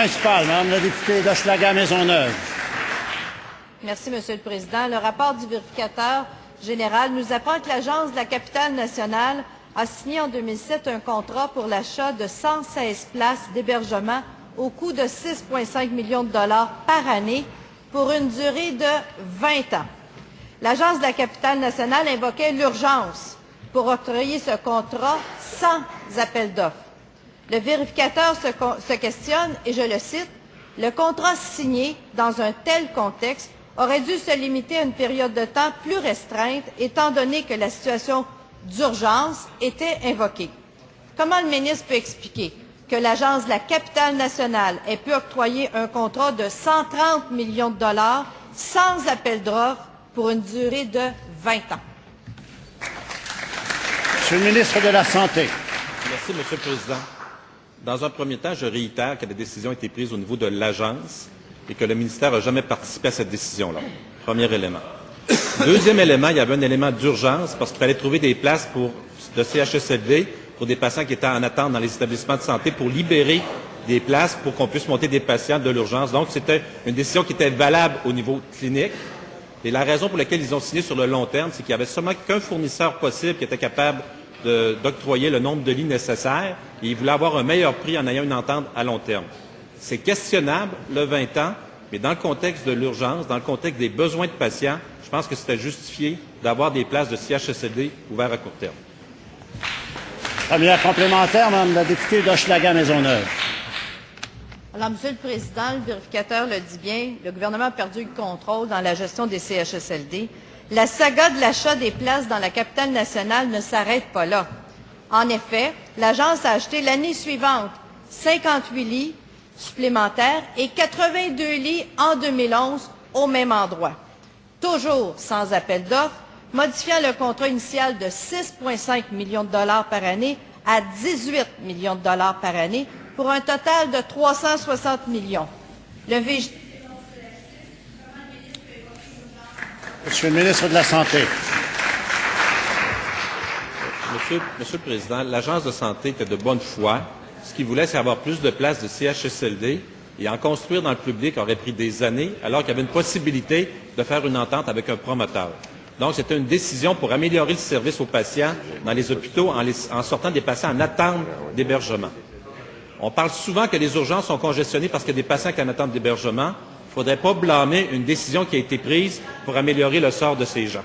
principale, Madame la députée d'Hochelaga-Maisonneuve. Merci, Monsieur le Président. Le rapport du vérificateur général nous apprend que l'Agence de la capitale nationale a signé en 2007 un contrat pour l'achat de 116 places d'hébergement au coût de 6,5 millions de dollars par année pour une durée de 20 ans. L'Agence de la capitale nationale invoquait l'urgence pour octroyer ce contrat sans appel d'offres. Le vérificateur se questionne, et je le cite, « Le contrat signé dans un tel contexte aurait dû se limiter à une période de temps plus restreinte, étant donné que la situation d'urgence était invoquée. » Comment le ministre peut expliquer que l'Agence de la capitale nationale ait pu octroyer un contrat de 130 millions de dollars sans appel d'offres pour une durée de 20 ans? Monsieur le ministre de la Santé. Merci, Monsieur le Président. Dans un premier temps, je réitère que la décision a été prise au niveau de l'Agence et que le ministère n'a jamais participé à cette décision-là. Premier élément. Deuxième élément, il y avait un élément d'urgence parce qu'il fallait trouver des places de CHSLD pour des patients qui étaient en attente dans les établissements de santé pour libérer des places pour qu'on puisse monter des patients de l'urgence. Donc, c'était une décision qui était valable au niveau clinique. Et la raison pour laquelle ils ont signé sur le long terme, c'est qu'il n'y avait seulement qu'un fournisseur possible qui était capable d'octroyer le nombre de lits nécessaires et ils voulaient avoir un meilleur prix en ayant une entente à long terme. C'est questionnable, le 20 ans, mais dans le contexte de l'urgence, dans le contexte des besoins de patients, je pense que c'était justifié d'avoir des places de CHSLD ouvertes à court terme. Première complémentaire, Madame la députée d'Hochelaga-Maisonneuve. Alors, Monsieur le Président, le vérificateur le dit bien, le gouvernement a perdu le contrôle dans la gestion des CHSLD. La saga de l'achat des places dans la capitale nationale ne s'arrête pas là. En effet, l'Agence a acheté l'année suivante 58 lits supplémentaires et 82 lits en 2011 au même endroit. Toujours sans appel d'offres, modifiant le contrat initial de 6,5 millions de dollars par année à 18 millions de dollars par année pour un total de 360 millions. Monsieur le ministre de la Santé. Monsieur le Président, l'Agence de santé était de bonne foi. Ce qu'ils voulaient, c'est avoir plus de places de CHSLD et en construire dans le public aurait pris des années, alors qu'il y avait une possibilité de faire une entente avec un promoteur. Donc, c'était une décision pour améliorer le service aux patients dans les hôpitaux en sortant des patients en attente d'hébergement. On parle souvent que les urgences sont congestionnées parce qu'il y a des patients qui en attente d'hébergement. Il ne faudrait pas blâmer une décision qui a été prise pour améliorer le sort de ces gens.